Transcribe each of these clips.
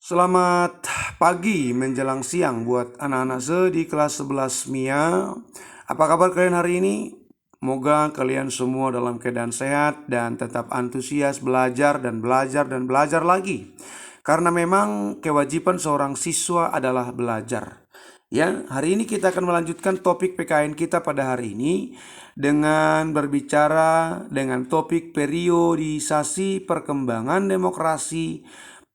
Selamat pagi menjelang siang buat anak-anak di kelas 11 MIA. Apa kabar kalian hari ini? Semoga kalian semua dalam keadaan sehat dan tetap antusias belajar dan belajar dan belajar lagi. Karena memang kewajiban seorang siswa adalah belajar. Ya, hari ini kita akan melanjutkan topik PKN kita pada hari ini dengan berbicara dengan topik periodisasi perkembangan demokrasi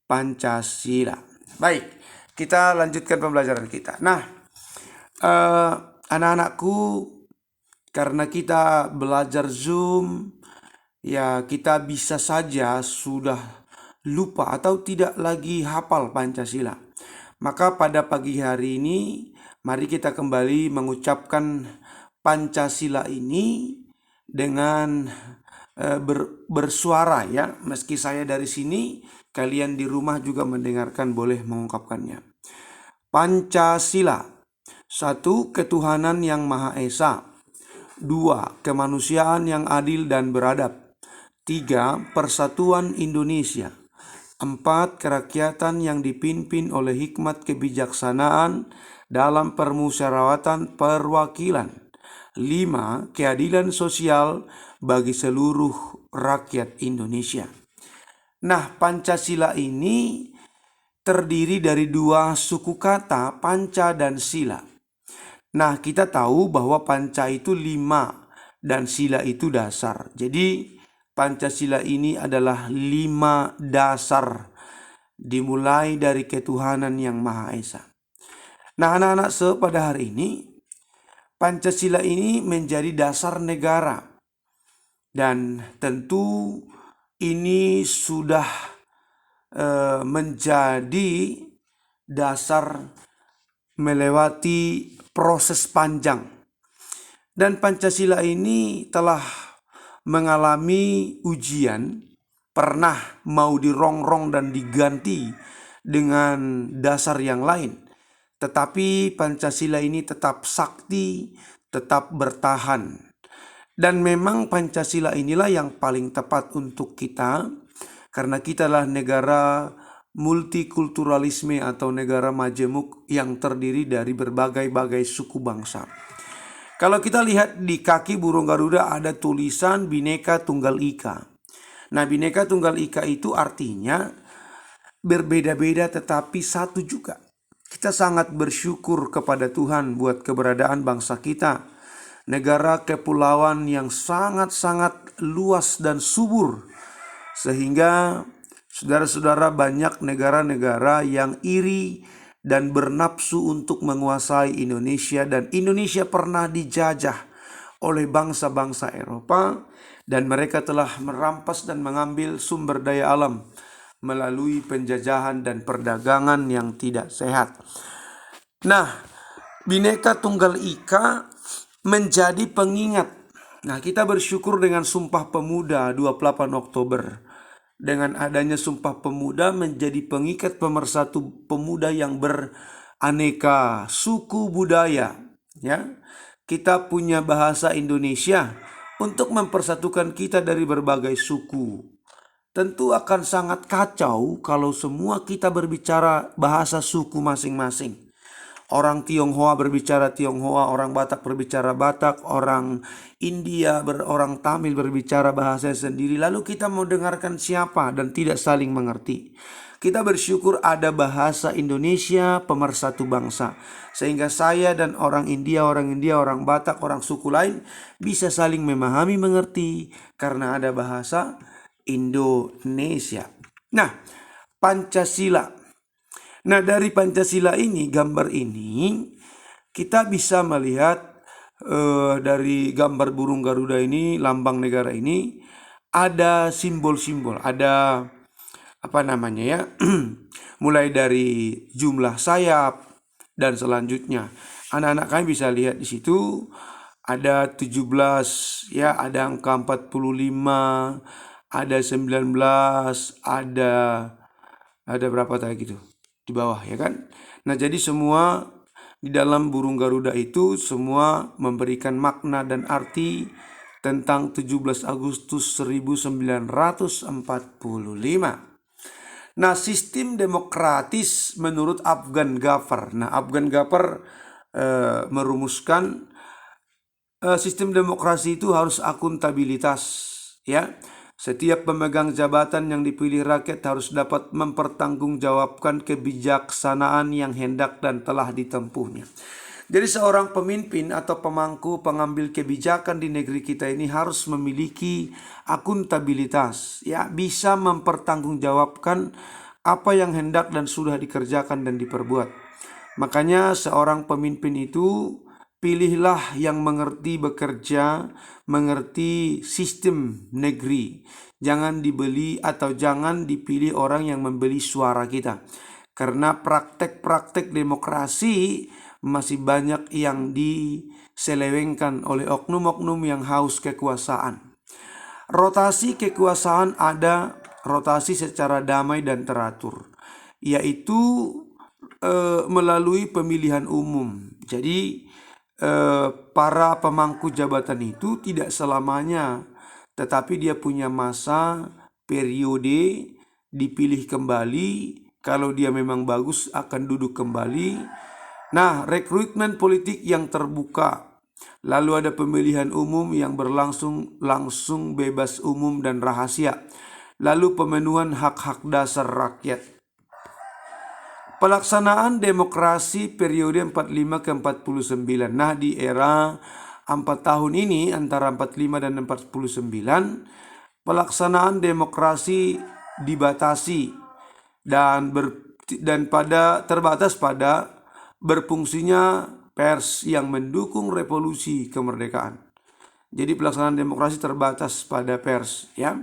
Pancasila. Baik, kita lanjutkan pembelajaran kita. Nah, anak-anakku, karena kita belajar Zoom, ya kita bisa saja sudah lupa atau tidak lagi hafal Pancasila. Maka pada pagi hari ini, mari kita kembali mengucapkan Pancasila ini dengan bersuara ya. Meski saya dari sini, kalian di rumah juga mendengarkan, boleh mengungkapkannya. Pancasila. 1. Ketuhanan yang Maha Esa. 2. Kemanusiaan yang adil dan beradab. 3. Persatuan Indonesia. 4. Kerakyatan yang dipimpin oleh hikmat kebijaksanaan dalam permusyawaratan perwakilan. 5. Keadilan sosial bagi seluruh rakyat Indonesia. Nah, Pancasila ini terdiri dari dua suku kata, panca dan sila. Nah, kita tahu bahwa panca itu 5 dan sila itu dasar. Jadi, Pancasila ini adalah 5 dasar, dimulai dari ketuhanan yang Maha Esa. Nah, anak-anak pada hari ini, Pancasila ini menjadi dasar negara. Dan tentu ini sudah menjadi dasar melewati proses panjang. Dan Pancasila ini telah mengalami ujian, pernah mau dirongrong dan diganti dengan dasar yang lain. Tetapi Pancasila ini tetap sakti, tetap bertahan. Dan memang Pancasila inilah yang paling tepat untuk kita, karena kita adalah negara multikulturalisme atau negara majemuk yang terdiri dari berbagai-bagai suku bangsa. Kalau kita lihat di kaki burung Garuda ada tulisan Bhinneka Tunggal Ika. Nah, Bhinneka Tunggal Ika itu artinya berbeda-beda tetapi satu juga. Kita sangat bersyukur kepada Tuhan buat keberadaan bangsa kita. Negara kepulauan yang sangat-sangat luas dan subur. Sehingga saudara-saudara, banyak negara-negara yang iri dan bernafsu untuk menguasai Indonesia. Dan Indonesia pernah dijajah oleh bangsa-bangsa Eropa. Dan mereka telah merampas dan mengambil sumber daya alam melalui penjajahan dan perdagangan yang tidak sehat. Nah, Bhinneka Tunggal Ika menjadi pengingat. Nah, kita bersyukur dengan Sumpah Pemuda 28 Oktober. Dengan adanya Sumpah Pemuda menjadi pengikat pemersatu pemuda yang beraneka suku budaya. Ya, kita punya bahasa Indonesia untuk mempersatukan kita dari berbagai suku. Tentu akan sangat kacau kalau semua kita berbicara bahasa suku masing-masing. Orang Tionghoa berbicara Tionghoa, orang Batak berbicara Batak, orang India, orang Tamil berbicara bahasa sendiri. Lalu kita mau dengarkan siapa dan tidak saling mengerti. Kita bersyukur ada bahasa Indonesia pemersatu bangsa. Sehingga saya dan orang India, orang Batak, orang suku lain bisa saling memahami, mengerti karena ada bahasa Indonesia. Nah, Pancasila. Nah, dari Pancasila ini, gambar ini, kita bisa melihat dari gambar burung Garuda ini, lambang negara ini, ada simbol-simbol, ada apa namanya ya, mulai dari jumlah sayap dan selanjutnya. Anak-anak kami bisa lihat di situ ada 17 ya, ada angka 45, ada 19, ada berapa tadi gitu di bawah ya kan. Nah, jadi semua di dalam burung Garuda itu semua memberikan makna dan arti tentang 17 Agustus 1945. Nah, sistem demokratis menurut Afgan Ghaffar. Nah, Afgan Ghaffar merumuskan sistem demokrasi itu harus akuntabilitas, ya. Setiap pemegang jabatan yang dipilih rakyat harus dapat mempertanggungjawabkan kebijaksanaan yang hendak dan telah ditempuhnya. Jadi seorang pemimpin atau pemangku pengambil kebijakan di negeri kita ini harus memiliki akuntabilitas, ya, bisa mempertanggungjawabkan apa yang hendak dan sudah dikerjakan dan diperbuat. Makanya seorang pemimpin itu pilihlah yang mengerti bekerja, mengerti sistem negeri. Jangan dibeli atau jangan dipilih orang yang membeli suara kita. Karena praktek-praktek demokrasi masih banyak yang diselewengkan oleh oknum-oknum yang haus kekuasaan. Rotasi kekuasaan ada, rotasi secara damai dan teratur, yaitu melalui pemilihan umum. Jadi para pemangku jabatan itu tidak selamanya, tetapi dia punya masa periode dipilih kembali. Kalau dia memang bagus akan duduk kembali. Nah, rekrutmen politik yang terbuka, lalu ada pemilihan umum yang berlangsung langsung, bebas, umum dan rahasia, lalu pemenuhan hak-hak dasar rakyat. Pelaksanaan demokrasi periode 45 ke 49. Nah, di era 4 tahun ini antara 45 dan 49, pelaksanaan demokrasi dibatasi dan terbatas pada berfungsinya pers yang mendukung revolusi kemerdekaan. Jadi pelaksanaan demokrasi terbatas pada pers, ya.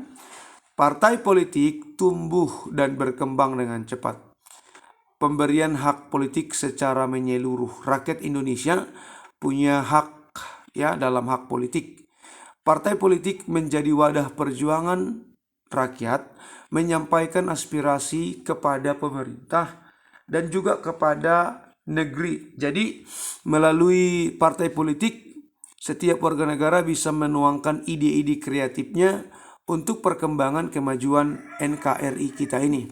Partai politik tumbuh dan berkembang dengan cepat. Pemberian hak politik secara menyeluruh. Rakyat Indonesia punya hak, ya, dalam hak politik. Partai politik menjadi wadah perjuangan rakyat menyampaikan aspirasi kepada pemerintah dan juga kepada negeri. Jadi melalui partai politik setiap warga negara bisa menuangkan ide-ide kreatifnya untuk perkembangan kemajuan NKRI kita ini.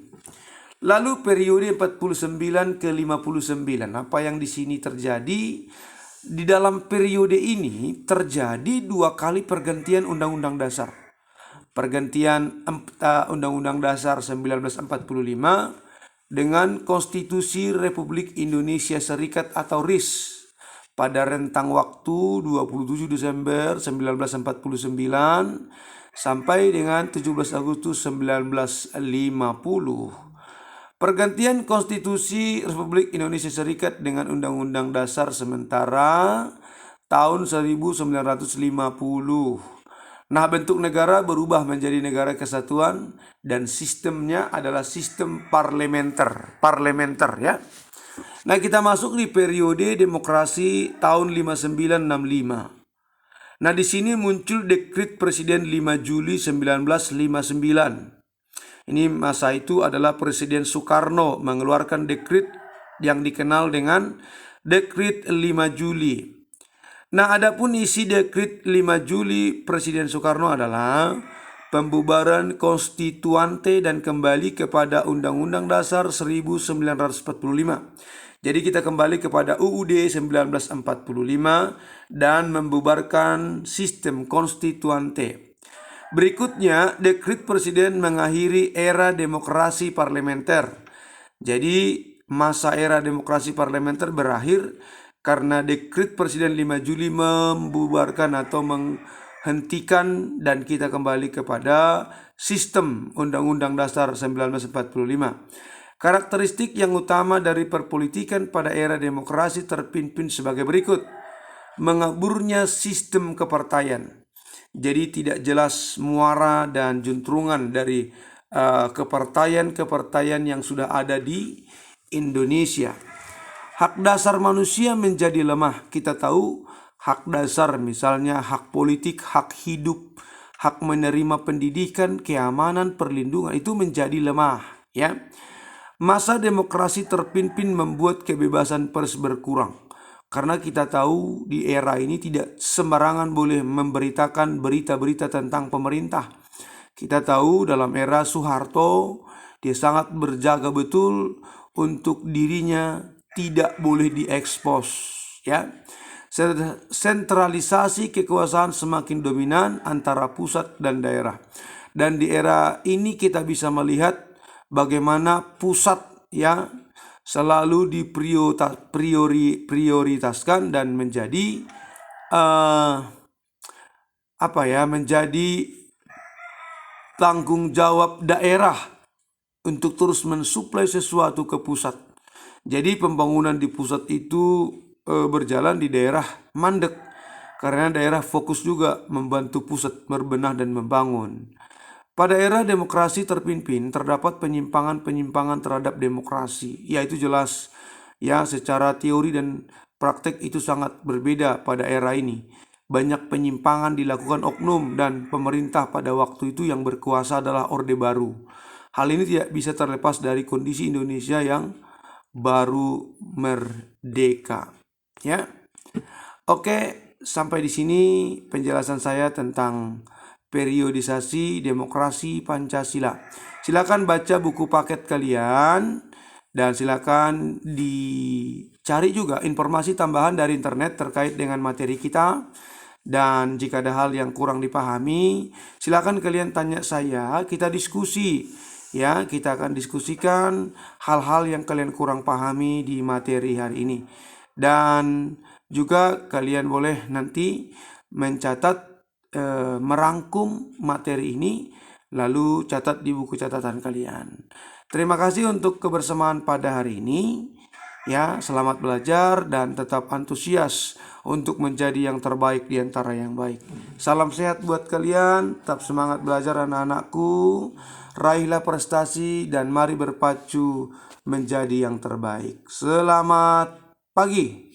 Lalu periode 49 ke 59, apa yang di sini terjadi? Di dalam periode ini terjadi 2 kali pergantian Undang-Undang Dasar. Pergantian Undang-Undang Dasar 1945 dengan Konstitusi Republik Indonesia Serikat atau RIS pada rentang waktu 27 Desember 1949 sampai dengan 17 Agustus 1950. Pergantian Konstitusi Republik Indonesia Serikat dengan Undang-Undang Dasar sementara tahun 1950. Nah, bentuk negara berubah menjadi negara kesatuan dan sistemnya adalah sistem parlementer, ya. Nah, kita masuk di periode demokrasi tahun 5965. Nah, di sini muncul dekret Presiden 5 Juli 1959. Ini masa itu adalah Presiden Soekarno mengeluarkan dekret yang dikenal dengan Dekret 5 Juli. Nah, adapun isi dekret 5 Juli Presiden Soekarno adalah pembubaran konstituante dan kembali kepada Undang-Undang Dasar 1945. Jadi kita kembali kepada UUD 1945 dan membubarkan sistem konstituante. Berikutnya, dekret Presiden mengakhiri era demokrasi parlementer. Jadi masa era demokrasi parlementer berakhir karena dekret Presiden 5 Juli membubarkan atau menghentikan dan kita kembali kepada sistem Undang-Undang Dasar 1945. Karakteristik yang utama dari perpolitikan pada era demokrasi terpimpin sebagai berikut. Mengaburnya sistem kepartaian. Jadi tidak jelas muara dan juntrungan dari kepartaian yang sudah ada di Indonesia. Hak dasar manusia menjadi lemah. Kita tahu hak dasar misalnya hak politik, hak hidup, hak menerima pendidikan, keamanan, perlindungan itu menjadi lemah, ya. Masa demokrasi terpimpin membuat kebebasan pers berkurang. Karena kita tahu di era ini tidak sembarangan boleh memberitakan berita-berita tentang pemerintah. Kita tahu dalam era Soeharto Dia sangat berjaga betul untuk dirinya tidak boleh diekspos, ya. Sentralisasi kekuasaan semakin dominan antara pusat dan daerah. Dan di era ini kita bisa melihat bagaimana pusat, ya, selalu diprioritaskan dan menjadi menjadi tanggung jawab daerah untuk terus mensuplai sesuatu ke pusat. Jadi pembangunan di pusat itu berjalan di daerah mandek karena daerah fokus juga membantu pusat berbenah dan membangun. Pada era demokrasi terpimpin terdapat penyimpangan-penyimpangan terhadap demokrasi. Ya, itu jelas, ya, secara teori dan praktek itu sangat berbeda pada era ini. Banyak penyimpangan dilakukan oknum dan pemerintah pada waktu itu yang berkuasa adalah Orde Baru. Hal ini tidak bisa terlepas dari kondisi Indonesia yang baru merdeka, ya. Oke, sampai di sini penjelasan saya tentang periodisasi demokrasi Pancasila. Silakan baca buku paket kalian dan silakan dicari juga informasi tambahan dari internet terkait dengan materi kita. Dan jika ada hal yang kurang dipahami, silakan kalian tanya saya, kita diskusi. Ya, kita akan diskusikan hal-hal yang kalian kurang pahami di materi hari ini. Dan juga kalian boleh nanti mencatat, merangkum materi ini, lalu catat di buku catatan kalian. Terima kasih untuk kebersamaan pada hari ini. Ya, selamat belajar dan tetap antusias untuk menjadi yang terbaik di antara yang baik. Salam sehat buat kalian, tetap semangat belajar anak-anakku. Raihlah prestasi dan mari berpacu menjadi yang terbaik. Selamat pagi.